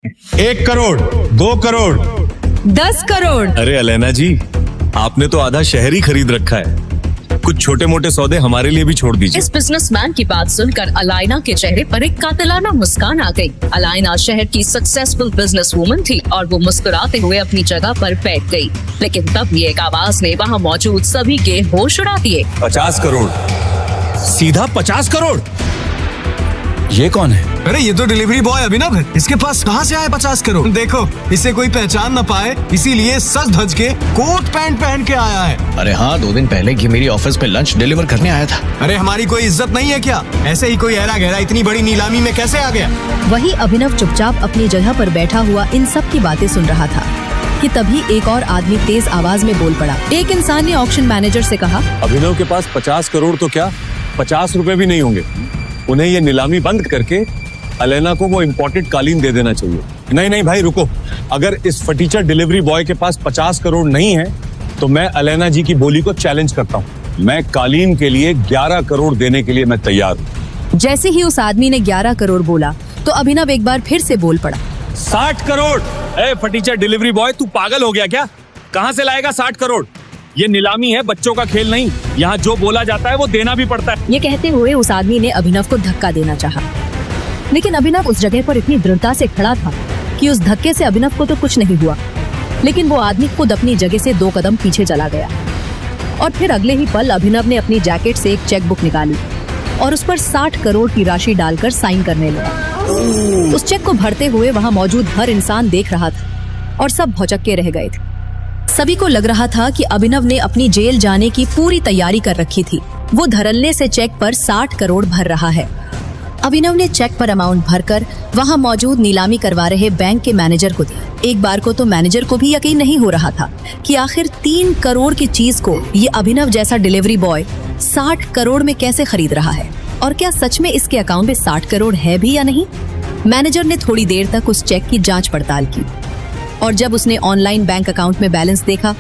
1 करोड़, 2 करोड़, 10 करोड़। अरे अलैना जी, आपने तो आधा शहर ही खरीद रखा है। कुछ छोटे मोटे सौदे हमारे लिए भी छोड़ दीजिए। इस बिजनेसमैन की बात सुनकर अलाइना के चेहरे पर एक कातिलाना मुस्कान आ गई। अलाइना शहर की सक्सेसफुल बिजनेस वूमन थी और वो मुस्कुराते हुए अपनी जगह पर बैठ गई। लेकिन तभी एक आवाज ने वहाँ मौजूद सभी के होश उड़ा दिए। 50 करोड़, सीधा 50 करोड़। ये कौन है? अरे ये तो डिलीवरी बॉय अभिनव है। इसके पास कहाँ से आए 50 करोड़? देखो, इसे कोई पहचान न पाए इसीलिए सज धज के कोट पैंट पहन के आया है। अरे हाँ, 2 दिन पहले ये मेरी ऑफिस पे लंच डिलीवर करने आया था। अरे हमारी कोई इज्जत नहीं है क्या? ऐसे ही कोई ऐरा गहरा इतनी बड़ी नीलामी में कैसे आ गया? वही अभिनव चुपचाप अपनी जगह पर बैठा हुआ इन सब की बातें सुन रहा था कि तभी एक और आदमी तेज आवाज में बोल पड़ा। एक इंसान ने ऑक्शन मैनेजर से कहा, अभिनव के पास 50 करोड़ तो क्या 50 रुपए भी नहीं होंगे। उन्हें ये नीलामी बंद करके अलैना को वो इम्पोर्टेड कालीन दे देना चाहिए। नहीं भाई रुको, अगर इस फटीचर डिलीवरी बॉय के पास 50 करोड़ नहीं है तो मैं अलैना जी की बोली को चैलेंज करता हूँ। मैं कालीन के लिए 11 करोड़ देने के लिए मैं तैयार हूँ। जैसे ही उस आदमी ने 11 करोड़ बोला तो अभिनव एक बार फिर से बोल पड़ा। 60 करोड़। ए फटीचर डिलीवरी बॉय, तू पागल हो गया क्या? कहाँ से लाएगा 60 करोड़? ये नीलामी है, बच्चों का खेल नहीं। यहाँ जो बोला जाता है वो देना भी पड़ता है। ये कहते हुए उस आदमी ने अभिनव को धक्का देना चाहा, लेकिन अभिनव उस जगह पर इतनी दृढ़ता से खड़ा था कि उस धक्के से अभिनव को तो कुछ नहीं हुआ। लेकिन वो आदमी खुद अपनी जगह से 2 कदम पीछे चला गया और फिर अगले ही पल अभिनव ने अपनी जैकेट से एक चेक बुक निकाली और उस पर 60 करोड़ की राशि डालकर साइन करने लगा। उस चेक को भरते हुए वहाँ मौजूद हर इंसान देख रहा था और सब भौचक्के रह गए थे। सभी को लग रहा था कि अभिनव ने अपनी जेल जाने की पूरी तैयारी कर रखी थी। वो धड़ल्ले से चेक पर 60 करोड़ भर रहा है। अभिनव ने चेक पर अमाउंट भरकर वहां मौजूद नीलामी करवा रहे बैंक के मैनेजर को दिया। एक बार को तो मैनेजर को भी यकीन नहीं हो रहा था कि आखिर 3 करोड़ की चीज को ये अभिनव जैसा डिलीवरी बॉय 60 करोड़ में कैसे खरीद रहा है और क्या सच में इसके अकाउंट में 60 करोड़ है भी या नहीं। मैनेजर ने थोड़ी देर तक उस चेक की जाँच पड़ताल की और जब उसने ऑनलाइन बैंक अकाउंट में बैलेंस देखा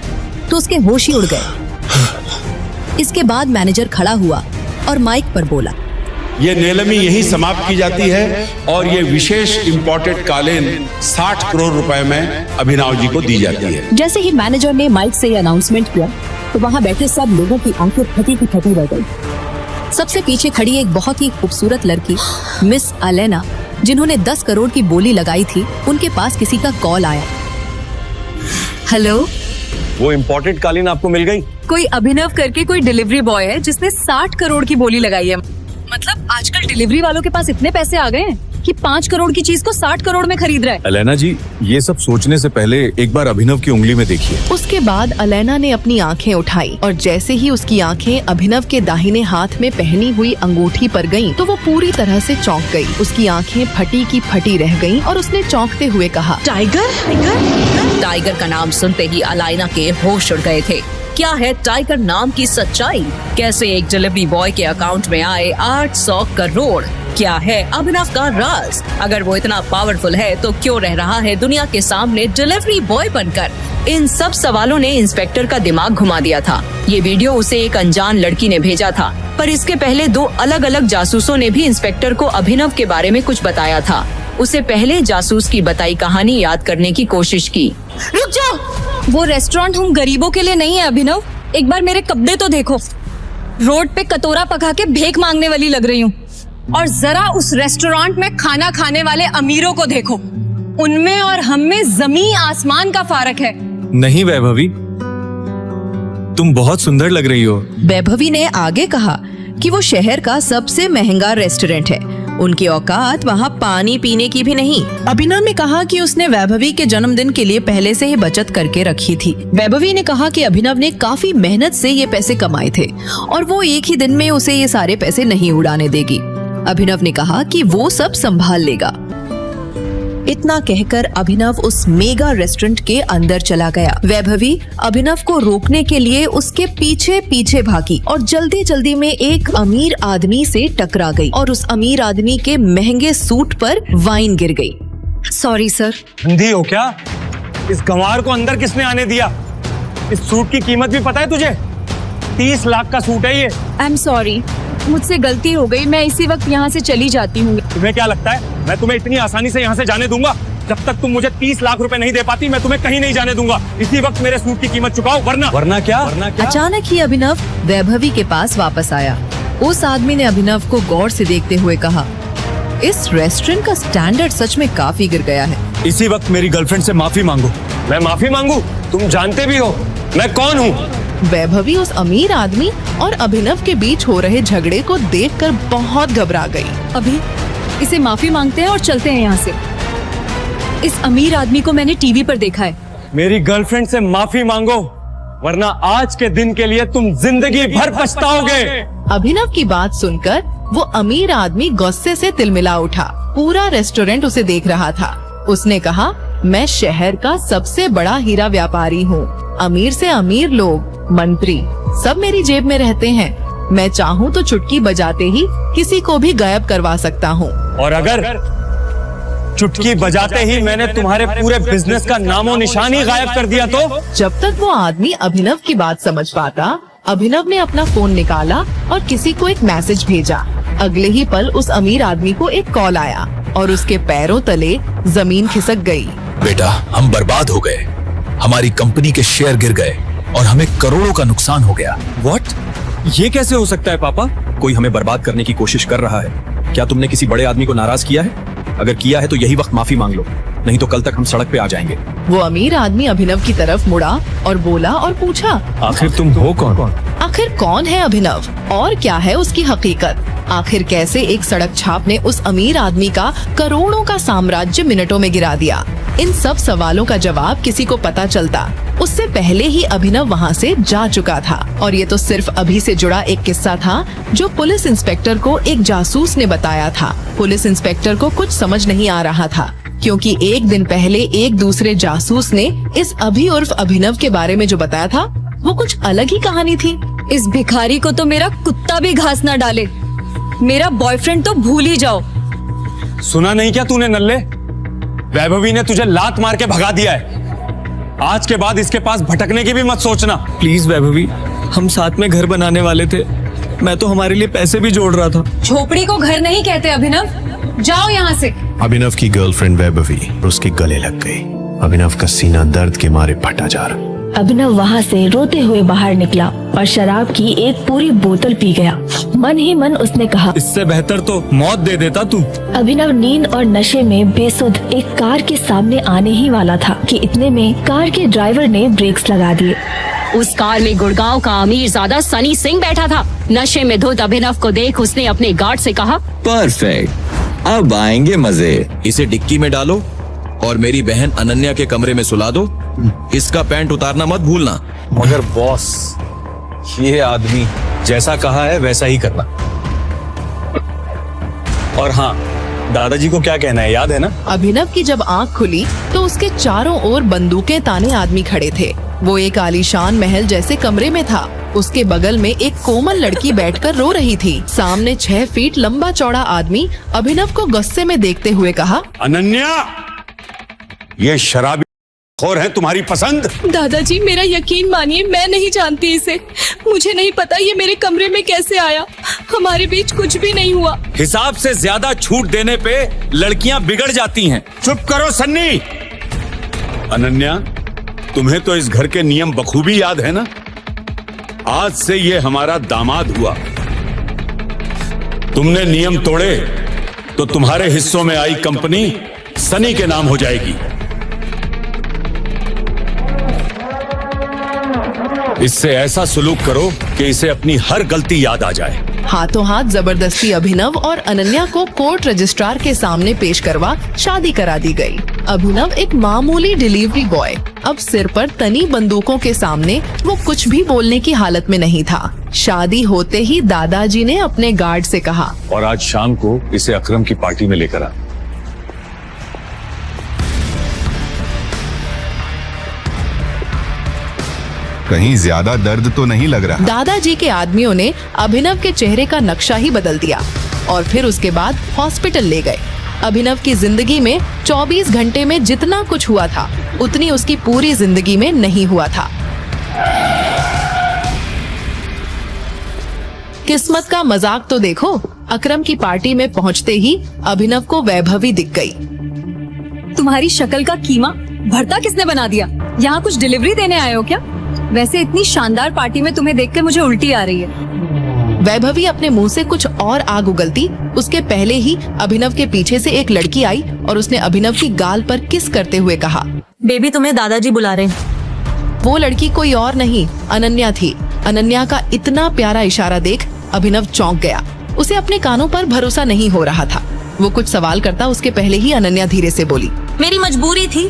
तो उसके होश ही उड़ गए। इसके बाद मैनेजर खड़ा हुआ और माइक पर बोला, ये नीलामी यही समाप्त की जाती है और ये विशेष इम्पोर्टेड कालीन 60 करोड़ रुपए में अभिनव जी को दी जाती है। जैसे ही मैनेजर ने माइक से ये अनाउंसमेंट किया तो वहाँ बैठे सब लोगों की आंखें फटी की फटी रह गई। सबसे पीछे खड़ी एक बहुत ही खूबसूरत लड़की मिस अलैना, जिन्होंने 10 करोड़ की बोली लगाई थी, उनके पास किसी का कॉल आया। हेलो, वो इम्पोर्टेड कालीन आपको मिल गई? कोई अभिनव करके कोई डिलीवरी बॉय है जिसने 60 करोड़ की बोली लगाई है। मतलब आजकल डिलीवरी वालों के पास इतने पैसे आ गए हैं कि 5 करोड़ की चीज को 60 करोड़ में खरीद रहा है। अलैना जी, ये सब सोचने से पहले एक बार अभिनव की उंगली में देखिए। उसके बाद अलैना ने अपनी आंखें उठाई और जैसे ही उसकी आंखें अभिनव के दाहिने हाथ में पहनी हुई अंगूठी पर गईं, तो वो पूरी तरह से चौंक गई। उसकी आंखें फटी की फटी रह गईं और उसने चौंकते हुए कहा, टाइगर। टाइगर का नाम सुनते ही अलाइना के होश उड़ गए थे। क्या है टाइगर नाम की सच्चाई? कैसे एक डिलीवरी बॉय के अकाउंट में आए 800 करोड़? क्या है अभिनव का राज? अगर वो इतना पावरफुल है तो क्यों रह रहा है दुनिया के सामने डिलीवरी बॉय बनकर? इन सब सवालों ने इंस्पेक्टर का दिमाग घुमा दिया था। ये वीडियो उसे एक अनजान लड़की ने भेजा था, पर इसके पहले 2 अलग अलग जासूसों ने भी इंस्पेक्टर को अभिनव के बारे में कुछ बताया था। उसे पहले जासूस की बताई कहानी याद करने की कोशिश की। रुक जाओ, वो रेस्टोरेंट हम गरीबों के लिए नहीं है अभिनव। एक बार मेरे कपड़े तो देखो, रोड पे कटोरा पका के भीख मांगने वाली लग रही हूँ। और जरा उस रेस्टोरेंट में खाना खाने वाले अमीरों को देखो, उनमें और हम में जमीन आसमान का फर्क है। नहीं वैभवी, तुम बहुत सुंदर लग रही हो। वैभवी ने आगे कहा कि वो शहर का सबसे महंगा रेस्टोरेंट है। उनकी औकात वहाँ पानी पीने की भी नहीं। अभिनव ने कहा कि उसने वैभवी के जन्मदिन के लिए पहले से ही बचत करके रखी थी। वैभवी ने कहा कि अभिनव ने काफी मेहनत से ये पैसे कमाए थे और वो एक ही दिन में उसे ये सारे पैसे नहीं उड़ाने देगी। अभिनव ने कहा कि वो सब संभाल लेगा। इतना कहकर अभिनव उस मेगा रेस्टोरेंट के अंदर चला गया। वैभवी अभिनव को रोकने के लिए उसके पीछे पीछे भागी और जल्दी जल्दी में एक अमीर आदमी से टकरा गई और उस अमीर आदमी के महंगे सूट पर वाइन गिर गई। Sorry sir. अंधी हो क्या? इस गंवार को अंदर किसने आने दिया? इस सूट की कीमत भी पता है तुझे? 30 लाख का सूट है ये। आई एम सॉरी, मुझसे गलती हो गई। मैं इसी वक्त यहाँ से चली जाती हूँ। तुम्हें क्या लगता है मैं तुम्हें इतनी आसानी से यहाँ से जाने दूंगा? जब तक तुम मुझे 30 लाख रुपए नहीं दे पाती मैं तुम्हें कहीं नहीं जाने दूंगा। इसी वक्त मेरे सूट की कीमत चुकाओ वरना क्या? अचानक ही अभिनव वैभवी के पास वापस आया। उस आदमी ने अभिनव को गौर से देखते हुए कहा, इस रेस्टोरेंट का स्टैंडर्ड सच में काफी गिर गया है। इसी वक्त मेरी गर्लफ्रेंड से माफी मांगो। मैं माफी मांगू? तुम जानते भी हो मैं कौन हूँ। वैभवी उस अमीर आदमी और अभिनव के बीच हो रहे झगड़े को देखकर बहुत घबरा गई। अभी इसे माफी मांगते हैं और चलते हैं यहाँ से। इस अमीर आदमी को मैंने टीवी पर देखा है। मेरी गर्लफ्रेंड से माफी मांगो वरना आज के दिन के लिए तुम जिंदगी भर पछताओगे। अभिनव की बात सुनकर वो अमीर आदमी गुस्से से तिलमिला उठा। पूरा रेस्टोरेंट उसे देख रहा था। उसने कहा, मैं शहर का सबसे बड़ा हीरा व्यापारी हूँ। अमीर से अमीर लोग, मंत्री सब मेरी जेब में रहते हैं। मैं चाहूँ तो चुटकी बजाते ही किसी को भी गायब करवा सकता हूँ। और अगर चुटकी बजाते ही मैंने तुम्हारे पूरे बिजनेस का नामो निशान ही गायब कर दिया तो? जब तक वो आदमी अभिनव की बात समझ पाता, अभिनव ने अपना फोन निकाला और किसी को एक मैसेज भेजा। अगले ही पल उस अमीर आदमी को एक कॉल आया और उसके पैरों तले जमीन खिसक गई। बेटा, हम बर्बाद हो गए। हमारी कंपनी के शेयर गिर गए और हमें करोड़ों का नुकसान हो गया। व्हाट? ये कैसे हो सकता है पापा? कोई हमें बर्बाद करने की कोशिश कर रहा है। क्या तुमने किसी बड़े आदमी को नाराज किया है? अगर किया है तो यही वक्त माफी मांग लो, नहीं तो कल तक हम सड़क पे आ जाएंगे। वो अमीर आदमी अभिनव की तरफ मुड़ा और बोला और पूछा, आखिर तुम हो कौन? आखिर कौन है अभिनव और क्या है उसकी हकीकत? आखिर कैसे एक सड़क छाप ने उस अमीर आदमी का करोड़ों का साम्राज्य मिनटों में गिरा दिया? इन सब सवालों का जवाब किसी को पता चलता उससे पहले ही अभिनव वहाँ से जा चुका था। और ये तो सिर्फ अभी से जुड़ा एक किस्सा था जो पुलिस इंस्पेक्टर को एक जासूस ने बताया था। पुलिस इंस्पेक्टर को कुछ समझ नहीं आ रहा था क्योंकि एक दिन पहले एक दूसरे जासूस ने इस अभी उर्फ अभिनव के बारे में जो बताया था वो कुछ अलग ही कहानी थी। इस भिखारी को तो मेरा कुत्ता भी घास ना डाले। मेरा बॉयफ्रेंड तो भूल ही जाओ। सुना नहीं क्या तूने नल्ले? वैभवी ने तुझे लात मार के भगा दिया है। आज के बाद इसके पास भटकने की भी मत सोचना। प्लीज वैभवी, हम साथ में घर बनाने वाले थे। मैं तो हमारे लिए पैसे भी जोड़ रहा था। झोपड़ी को घर नहीं कहते अभिनव, जाओ यहाँ से। अभिनव की गर्लफ्रेंड वैभवी उसके गले लग गई। अभिनव का सीना दर्द के मारे फटा जा रहा। अभिनव वहाँ से रोते हुए बाहर निकला और शराब की एक पूरी बोतल पी गया। मन ही मन उसने कहा, इससे बेहतर तो मौत दे देता तू। अभिनव नींद और नशे में बेसुध एक कार के सामने आने ही वाला था कि इतने में कार के ड्राइवर ने ब्रेक्स लगा दिए। उस कार में गुड़गांव का अमीरजादा सनी सिंह बैठा था। नशे में धुत अभिनव को देख उसने अपने गार्ड से कहा, परफेक्ट, अब आएंगे मजे। इसे डिक्की में डालो और मेरी बहन अनन्या के कमरे में सुला दो। इसका पैंट उतारना मत भूलना। मगर बॉस, ये आदमी जैसा कहा है वैसा ही करना। और हाँ, दादाजी को क्या कहना है याद है ना? अभिनव की जब आंख खुली तो उसके चारों ओर बंदूकें ताने आदमी खड़े थे। वो एक आलीशान महल जैसे कमरे में था। उसके बगल में एक कोमल लड़की बैठकर रो रही थी। सामने 6 फीट लंबा चौड़ा आदमी अभिनव को गुस्से में देखते हुए कहा, अनन्या, ये शराबी खोर है तुम्हारी पसंद? दादाजी मेरा यकीन मानिए, मैं नहीं जानती इसे। मुझे नहीं पता ये मेरे कमरे में कैसे आया। हमारे बीच कुछ भी नहीं हुआ। हिसाब से ज्यादा छूट देने पे लड़कियां बिगड़ जाती हैं। चुप करो सन्नी। अनन्या, तुम्हें तो इस घर के नियम बखूबी याद है ना? आज से ये हमारा दामाद हुआ। तुमने नियम तोड़े तो तुम्हारे हिस्सों में आई कंपनी सनी के नाम हो जाएगी। इससे ऐसा सुलूक करो कि इसे अपनी हर गलती याद आ जाए। हाथों हाथ जबरदस्ती अभिनव और अनन्या को कोर्ट रजिस्ट्रार के सामने पेश करवा शादी करा दी गई। अभिनव एक मामूली डिलीवरी बॉय, अब सिर पर तनी बंदूकों के सामने वो कुछ भी बोलने की हालत में नहीं था। शादी होते ही दादाजी ने अपने गार्ड से कहा, और आज शाम को इसे अकरम की पार्टी में लेकर आ। कहीं ज्यादा दर्द तो नहीं लग रहा? दादाजी के आदमियों ने अभिनव के चेहरे का नक्शा ही बदल दिया और फिर उसके बाद हॉस्पिटल ले गए। अभिनव की जिंदगी में 24 घंटे में जितना कुछ हुआ था उतनी उसकी पूरी जिंदगी में नहीं हुआ था। किस्मत का मजाक तो देखो, अकरम की पार्टी में पहुंचते ही अभिनव को वैभवी दिख गई। तुम्हारी शक्ल का कीमा भरता किसने बना दिया? यहाँ कुछ डिलीवरी देने आए हो क्या? वैसे इतनी शानदार पार्टी में तुम्हें देखकर मुझे उल्टी आ रही है। वैभवी अपने मुंह से कुछ और आग उगलती उसके पहले ही अभिनव के पीछे से एक लड़की आई और उसने अभिनव की गाल पर किस करते हुए कहा, बेबी तुम्हें दादाजी बुला रहे हैं। वो लड़की कोई और नहीं अनन्या थी। अनन्या का इतना प्यारा इशारा देख अभिनव चौंक गया। उसे अपने कानों पर भरोसा नहीं हो रहा था। वो कुछ सवाल करता उसके पहले ही अनन्या धीरे से बोली, मेरी मजबूरी थी,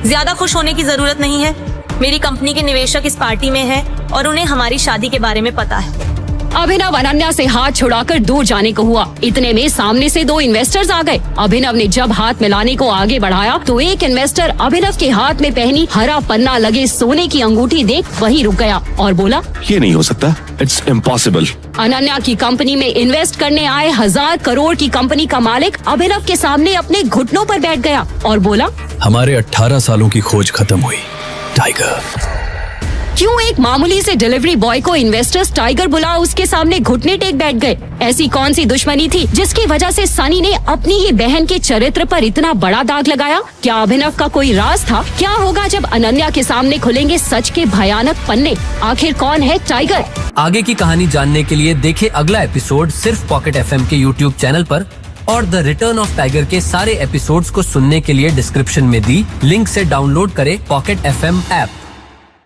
ज्यादा खुश होने की जरूरत नहीं है। मेरी कंपनी के निवेशक इस पार्टी में है और उन्हें हमारी शादी के बारे में पता है। अभिनव अनन्या से हाथ छुड़ाकर दूर जाने को हुआ। इतने में सामने से 2 इन्वेस्टर्स आ गए। अभिनव ने जब हाथ मिलाने को आगे बढ़ाया तो एक इन्वेस्टर अभिनव के हाथ में पहनी हरा पन्ना लगे सोने की अंगूठी देख वहीं रुक गया और बोला, ये नहीं हो सकता, इट्स इम्पॉसिबल। अनन्या की कंपनी में इन्वेस्ट करने आए 1000 करोड़ की कंपनी का मालिक अभिनव के सामने अपने घुटनों पर बैठ गया और बोला, हमारे 18 सालों की खोज खत्म हुई, टाइगर। क्यों एक मामूली से डिलीवरी बॉय को इन्वेस्टर्स टाइगर बुला उसके सामने घुटने टेक बैठ गए? ऐसी कौन सी दुश्मनी थी जिसकी वजह से सनी ने अपनी ही बहन के चरित्र पर इतना बड़ा दाग लगाया? क्या अभिनव का कोई राज था? क्या होगा जब अनन्या के सामने खुलेंगे सच के भयानक पन्ने? आखिर कौन है टाइगर? आगे की कहानी जानने के लिए देखें अगला एपिसोड सिर्फ पॉकेट FM के YouTube चैनल पर, और द रिटर्न ऑफ टाइगर के सारे एपिसोड्स को सुनने के लिए डिस्क्रिप्शन में दी लिंक से डाउनलोड करें पॉकेट FM ऐप।